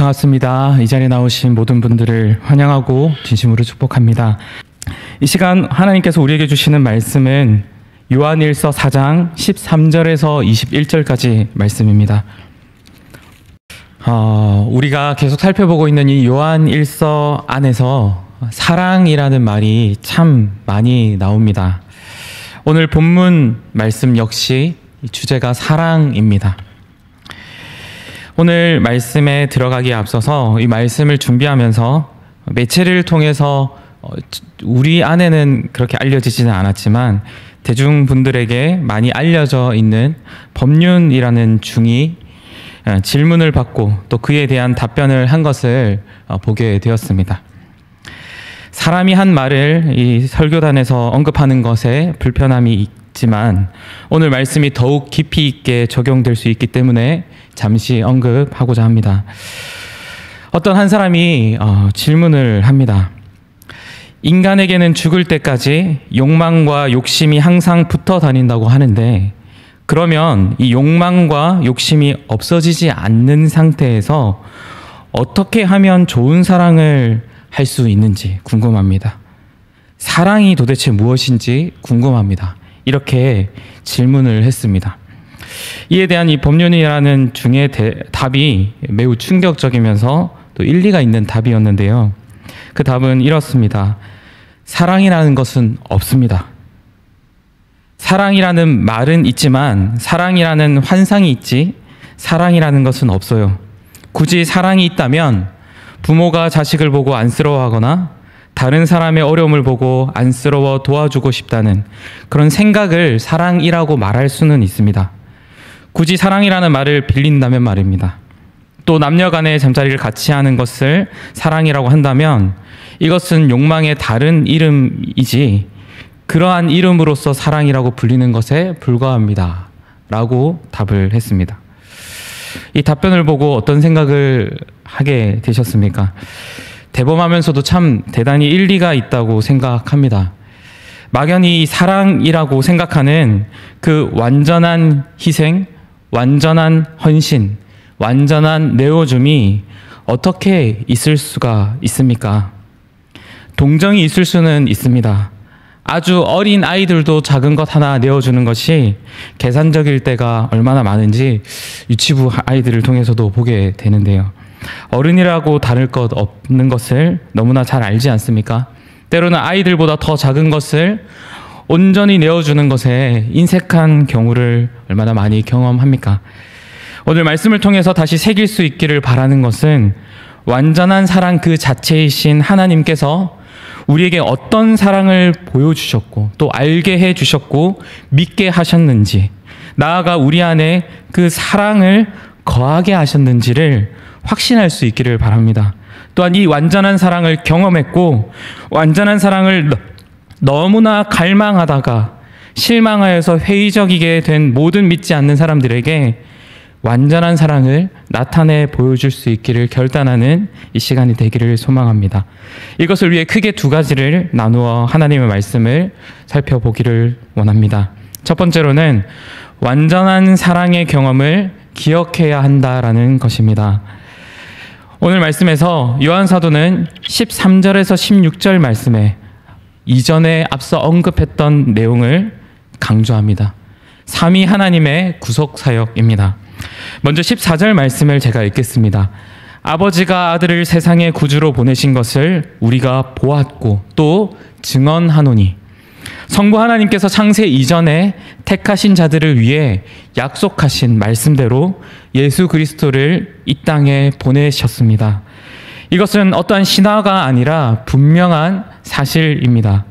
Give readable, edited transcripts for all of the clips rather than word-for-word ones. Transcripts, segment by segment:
반갑습니다. 이 자리에 나오신 모든 분들을 환영하고 진심으로 축복합니다. 이 시간 하나님께서 우리에게 주시는 말씀은 요한일서 4장 13절에서 21절까지 말씀입니다. 우리가 계속 살펴보고 있는 이 요한일서 안에서 사랑이라는 말이 참 많이 나옵니다. 오늘 본문 말씀 역시 주제가 사랑입니다. 오늘 말씀에 들어가기에 앞서서 이 말씀을 준비하면서 매체를 통해서 우리 안에는 그렇게 알려지지는 않았지만 대중분들에게 많이 알려져 있는 법륜이라는 중이 질문을 받고 또 그에 대한 답변을 한 것을 보게 되었습니다. 사람이 한 말을 이 설교단에서 언급하는 것에 불편함이 있지만 오늘 말씀이 더욱 깊이 있게 적용될 수 있기 때문에 잠시 언급하고자 합니다. 어떤 한 사람이 질문을 합니다. 인간에게는 죽을 때까지 욕망과 욕심이 항상 붙어 다닌다고 하는데 그러면 이 욕망과 욕심이 없어지지 않는 상태에서 어떻게 하면 좋은 사랑을 할 수 있는지 궁금합니다. 사랑이 도대체 무엇인지 궁금합니다. 이렇게 질문을 했습니다. 이에 대한 이 법륜이라는 중의 답이 매우 충격적이면서 또 일리가 있는 답이었는데요. 그 답은 이렇습니다. 사랑이라는 것은 없습니다. 사랑이라는 말은 있지만 사랑이라는 환상이 있지 사랑이라는 것은 없어요. 굳이 사랑이 있다면 부모가 자식을 보고 안쓰러워하거나 다른 사람의 어려움을 보고 안쓰러워 도와주고 싶다는 그런 생각을 사랑이라고 말할 수는 있습니다. 굳이 사랑이라는 말을 빌린다면 말입니다. 또 남녀 간의 잠자리를 같이 하는 것을 사랑이라고 한다면 이것은 욕망의 다른 이름이지 그러한 이름으로서 사랑이라고 불리는 것에 불과합니다. 라고 답을 했습니다. 이 답변을 보고 어떤 생각을 하게 되셨습니까? 대범하면서도 참 대단히 일리가 있다고 생각합니다. 막연히 사랑이라고 생각하는 그 완전한 희생, 완전한 헌신, 완전한 내어줌이 어떻게 있을 수가 있습니까? 동정이 있을 수는 있습니다. 아주 어린 아이들도 작은 것 하나 내어주는 것이 계산적일 때가 얼마나 많은지 유치부 아이들을 통해서도 보게 되는데요. 어른이라고 다를 것 없는 것을 너무나 잘 알지 않습니까? 때로는 아이들보다 더 작은 것을 온전히 내어주는 것에 인색한 경우를 얼마나 많이 경험합니까? 오늘 말씀을 통해서 다시 새길 수 있기를 바라는 것은 완전한 사랑 그 자체이신 하나님께서 우리에게 어떤 사랑을 보여주셨고 또 알게 해주셨고 믿게 하셨는지 나아가 우리 안에 그 사랑을 거하게 하셨는지를 확신할 수 있기를 바랍니다. 또한 이 완전한 사랑을 경험했고 완전한 사랑을 너무나 갈망하다가 실망하여서 회의적이게 된 모든 믿지 않는 사람들에게 완전한 사랑을 나타내 보여줄 수 있기를 결단하는 이 시간이 되기를 소망합니다. 이것을 위해 크게 두 가지를 나누어 하나님의 말씀을 살펴보기를 원합니다. 첫 번째로는 완전한 사랑의 경험을 기억해야 한다라는 것입니다. 오늘 말씀에서 요한 사도는 13절에서 16절 말씀에 이전에 앞서 언급했던 내용을 강조합니다. 삼위 하나님의 구속 사역입니다. 먼저 14절 말씀을 제가 읽겠습니다. 아버지가 아들을 세상의 구주로 보내신 것을 우리가 보았고 또 증언하노니 성부 하나님께서 창세 이전에 택하신 자들을 위해 약속하신 말씀대로 예수 그리스도를 이 땅에 보내셨습니다. 이것은 어떠한 신화가 아니라 분명한 사실입니다.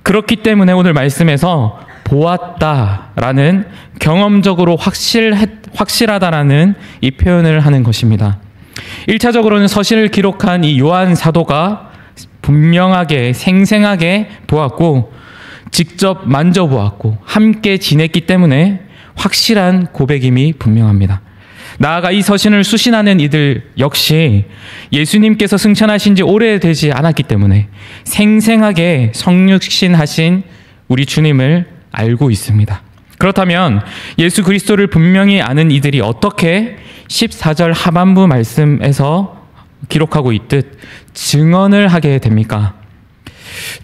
그렇기 때문에 오늘 말씀에서 보았다라는 경험적으로 확실하다라는 이 표현을 하는 것입니다. 1차적으로는 서신을 기록한 이 요한 사도가 분명하게 생생하게 보았고 직접 만져보았고 함께 지냈기 때문에 확실한 고백임이 분명합니다. 나아가 이 서신을 수신하는 이들 역시 예수님께서 승천하신 지 오래되지 않았기 때문에 생생하게 성육신하신 우리 주님을 알고 있습니다. 그렇다면 예수 그리스도를 분명히 아는 이들이 어떻게 14절 하반부 말씀에서 기록하고 있듯 증언을 하게 됩니까?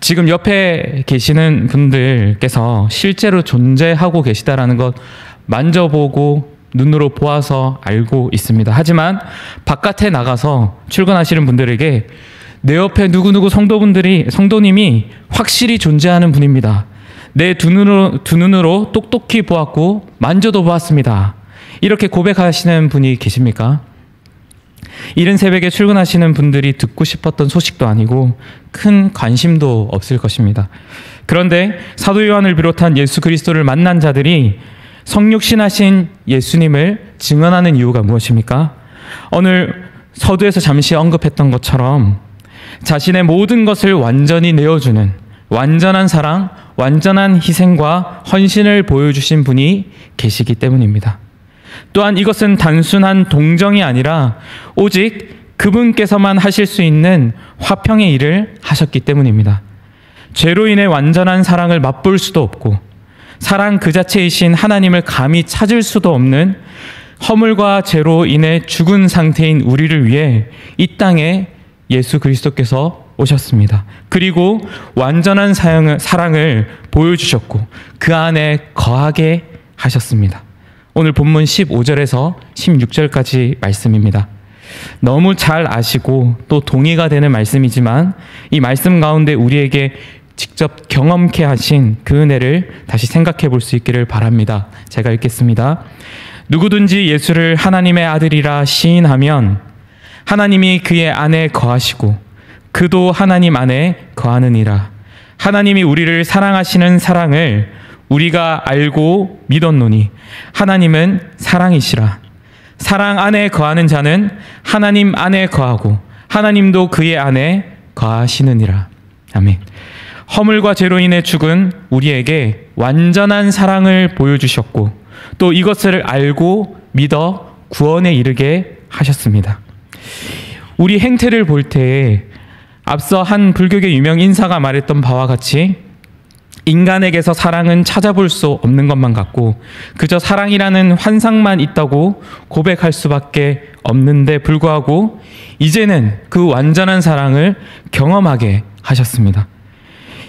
지금 옆에 계시는 분들께서 실제로 존재하고 계시다라는 것 만져보고 눈으로 보아서 알고 있습니다. 하지만 바깥에 나가서 출근하시는 분들에게 내 옆에 누구누구 성도님이 확실히 존재하는 분입니다. 내 두 눈으로 똑똑히 보았고 만져도 보았습니다. 이렇게 고백하시는 분이 계십니까? 이른 새벽에 출근하시는 분들이 듣고 싶었던 소식도 아니고 큰 관심도 없을 것입니다. 그런데 사도 요한을 비롯한 예수 그리스도를 만난 자들이 성육신하신 예수님을 증언하는 이유가 무엇입니까? 오늘 서두에서 잠시 언급했던 것처럼 자신의 모든 것을 완전히 내어주는 완전한 사랑, 완전한 희생과 헌신을 보여주신 분이 계시기 때문입니다. 또한 이것은 단순한 동정이 아니라 오직 그분께서만 하실 수 있는 화평의 일을 하셨기 때문입니다. 죄로 인해 완전한 사랑을 맛볼 수도 없고 사랑 그 자체이신 하나님을 감히 찾을 수도 없는 허물과 죄로 인해 죽은 상태인 우리를 위해 이 땅에 예수 그리스도께서 오셨습니다. 그리고 완전한 사랑을 보여주셨고 그 안에 거하게 하셨습니다. 오늘 본문 15절에서 16절까지 말씀입니다. 너무 잘 아시고 또 동의가 되는 말씀이지만 이 말씀 가운데 우리에게 직접 경험케 하신 그 은혜를 다시 생각해 볼 수 있기를 바랍니다. 제가 읽겠습니다. 누구든지 예수를 하나님의 아들이라 시인하면 하나님이 그의 안에 거하시고 그도 하나님 안에 거하느니라. 하나님이 우리를 사랑하시는 사랑을 우리가 알고 믿었노니 하나님은 사랑이시라. 사랑 안에 거하는 자는 하나님 안에 거하고 하나님도 그의 안에 거하시느니라. 아멘. 허물과 죄로 인해 죽은 우리에게 완전한 사랑을 보여주셨고 또 이것을 알고 믿어 구원에 이르게 하셨습니다. 우리 행태를 볼 때에 앞서 한 불교계 유명 인사가 말했던 바와 같이 인간에게서 사랑은 찾아볼 수 없는 것만 같고 그저 사랑이라는 환상만 있다고 고백할 수밖에 없는데 불구하고 이제는 그 완전한 사랑을 경험하게 하셨습니다.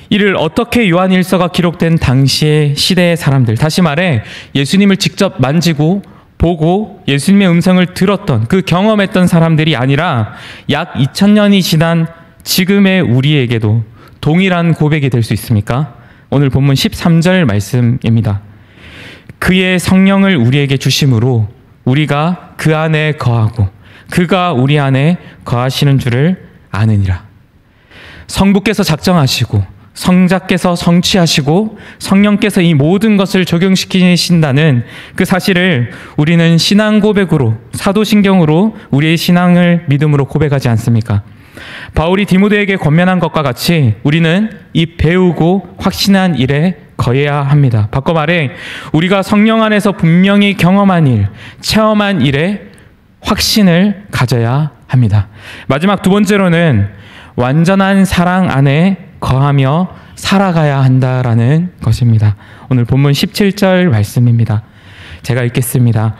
이를 어떻게 요한일서가 기록된 당시의 시대의 사람들, 다시 말해 예수님을 직접 만지고 보고 예수님의 음성을 들었던 그 경험했던 사람들이 아니라 약 2000년이 지난 지금의 우리에게도 동일한 고백이 될 수 있습니까? 오늘 본문 13절 말씀입니다. 그의 성령을 우리에게 주심으로 우리가 그 안에 거하고 그가 우리 안에 거하시는 줄을 아느니라. 성부께서 작정하시고 성자께서 성취하시고 성령께서 이 모든 것을 적용시키신다는 그 사실을 우리는 신앙 고백으로 사도신경으로 우리의 신앙을 믿음으로 고백하지 않습니까? 바울이 디모데에게 권면한 것과 같이 우리는 이 배우고 확신한 일에 거해야 합니다. 바꿔 말해 우리가 성령 안에서 분명히 경험한 일, 체험한 일에 확신을 가져야 합니다. 마지막 두 번째로는 완전한 사랑 안에 거하며 살아가야 한다라는 것입니다. 오늘 본문 17절 말씀입니다. 제가 읽겠습니다.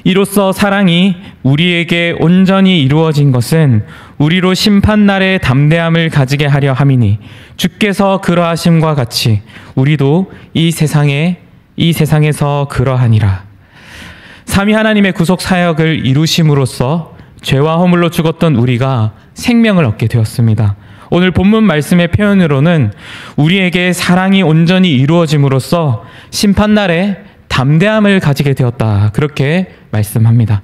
이로써 사랑이 우리에게 온전히 이루어진 것은 우리로 심판날에 담대함을 가지게 하려 함이니 주께서 그러하심과 같이 우리도 이 세상에서 그러하니라. 삼위 하나님의 구속 사역을 이루심으로써 죄와 허물로 죽었던 우리가 생명을 얻게 되었습니다. 오늘 본문 말씀의 표현으로는 우리에게 사랑이 온전히 이루어짐으로써 심판날에 담대함을 가지게 되었다. 그렇게 말씀합니다.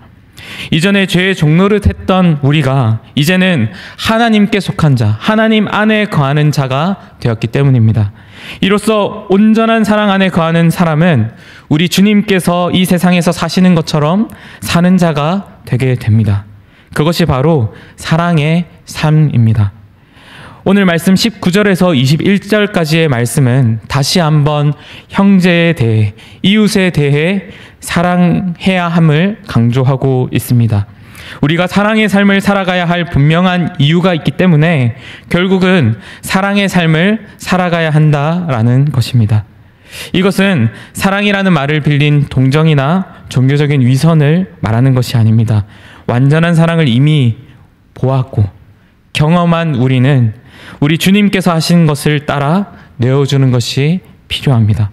이전에 죄의 종노릇했던 우리가 이제는 하나님께 속한 자, 하나님 안에 거하는 자가 되었기 때문입니다. 이로써 온전한 사랑 안에 거하는 사람은 우리 주님께서 이 세상에서 사시는 것처럼 사는 자가 되게 됩니다. 그것이 바로 사랑의 삶입니다. 오늘 말씀 19절에서 21절까지의 말씀은 다시 한번 형제에 대해, 이웃에 대해 사랑해야 함을 강조하고 있습니다. 우리가 사랑의 삶을 살아가야 할 분명한 이유가 있기 때문에 결국은 사랑의 삶을 살아가야 한다라는 것입니다. 이것은 사랑이라는 말을 빌린 동정이나 종교적인 위선을 말하는 것이 아닙니다. 완전한 사랑을 이미 보았고 경험한 우리는 우리 주님께서 하신 것을 따라 내어주는 것이 필요합니다.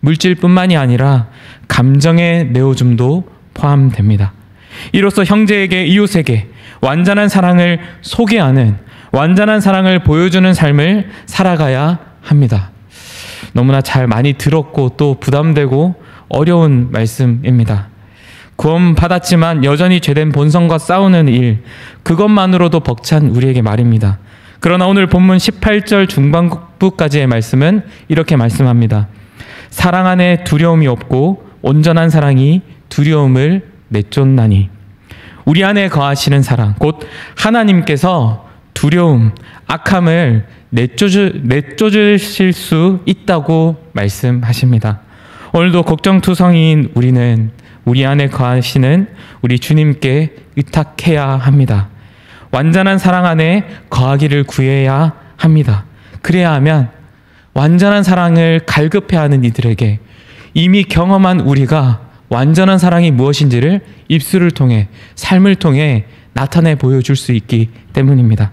물질뿐만이 아니라 감정의 내어줌도 포함됩니다. 이로써 형제에게, 이웃에게 완전한 사랑을 소개하는, 완전한 사랑을 보여주는 삶을 살아가야 합니다. 너무나 잘 많이 들었고 또 부담되고 어려운 말씀입니다. 구원 받았지만 여전히 죄된 본성과 싸우는 일, 그것만으로도 벅찬 우리에게 말입니다. 그러나 오늘 본문 18절 중반부까지의 말씀은 이렇게 말씀합니다. 사랑 안에 두려움이 없고 온전한 사랑이 두려움을 내쫓나니. 우리 안에 거하시는 사랑, 곧 하나님께서 두려움, 악함을 내쫓으실 수 있다고 말씀하십니다. 오늘도 걱정투성이인 우리는 우리 안에 거하시는 우리 주님께 의탁해야 합니다. 완전한 사랑 안에 거하기를 구해야 합니다. 그래야 하면 완전한 사랑을 갈급해하는 이들에게 이미 경험한 우리가 완전한 사랑이 무엇인지를 입술을 통해, 삶을 통해 나타내 보여줄 수 있기 때문입니다.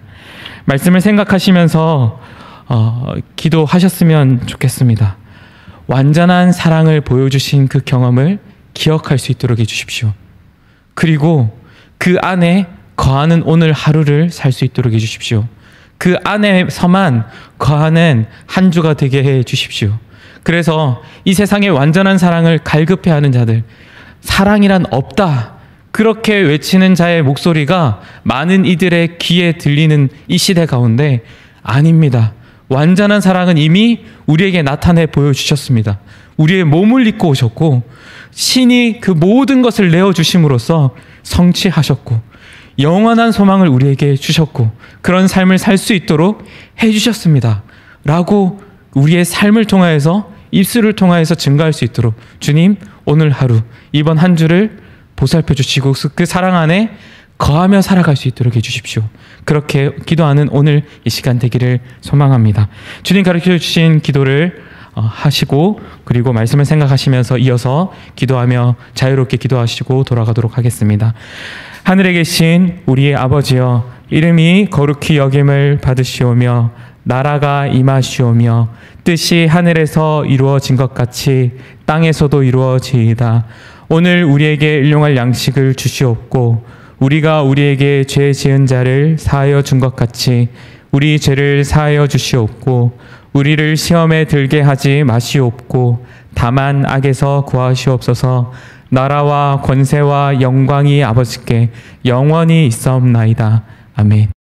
말씀을 생각하시면서 기도하셨으면 좋겠습니다. 완전한 사랑을 보여주신 그 경험을 기억할 수 있도록 해주십시오. 그리고 그 안에 거하는 오늘 하루를 살 수 있도록 해주십시오. 그 안에서만 거하는 한 주가 되게 해 주십시오. 그래서 이 세상에 완전한 사랑을 갈급해하는 자들, 사랑이란 없다, 그렇게 외치는 자의 목소리가 많은 이들의 귀에 들리는 이 시대 가운데 아닙니다. 완전한 사랑은 이미 우리에게 나타내 보여주셨습니다. 우리의 몸을 입고 오셨고 신이 그 모든 것을 내어주심으로써 성취하셨고 영원한 소망을 우리에게 주셨고 그런 삶을 살 수 있도록 해주셨습니다. 라고 우리의 삶을 통하여서, 입술을 통하여서 증거할 수 있도록 주님, 오늘 하루, 이번 한 주를 보살펴 주시고 그 사랑 안에 거하며 살아갈 수 있도록 해주십시오. 그렇게 기도하는 오늘 이 시간 되기를 소망합니다. 주님 가르쳐 주신 기도를 하시고 그리고 말씀을 생각하시면서 이어서 기도하며 자유롭게 기도하시고 돌아가도록 하겠습니다. 하늘에 계신 우리의 아버지여, 이름이 거룩히 여김을 받으시오며 나라가 임하시오며 뜻이 하늘에서 이루어진 것 같이 땅에서도 이루어지이다. 오늘 우리에게 일용할 양식을 주시옵고 우리가 우리에게 죄 지은 자를 사하여 준 것 같이 우리 죄를 사하여 주시옵고 우리를 시험에 들게 하지 마시옵고 다만 악에서 구하시옵소서. 나라와 권세와 영광이 아버지께 영원히 있사옵나이다. 아멘.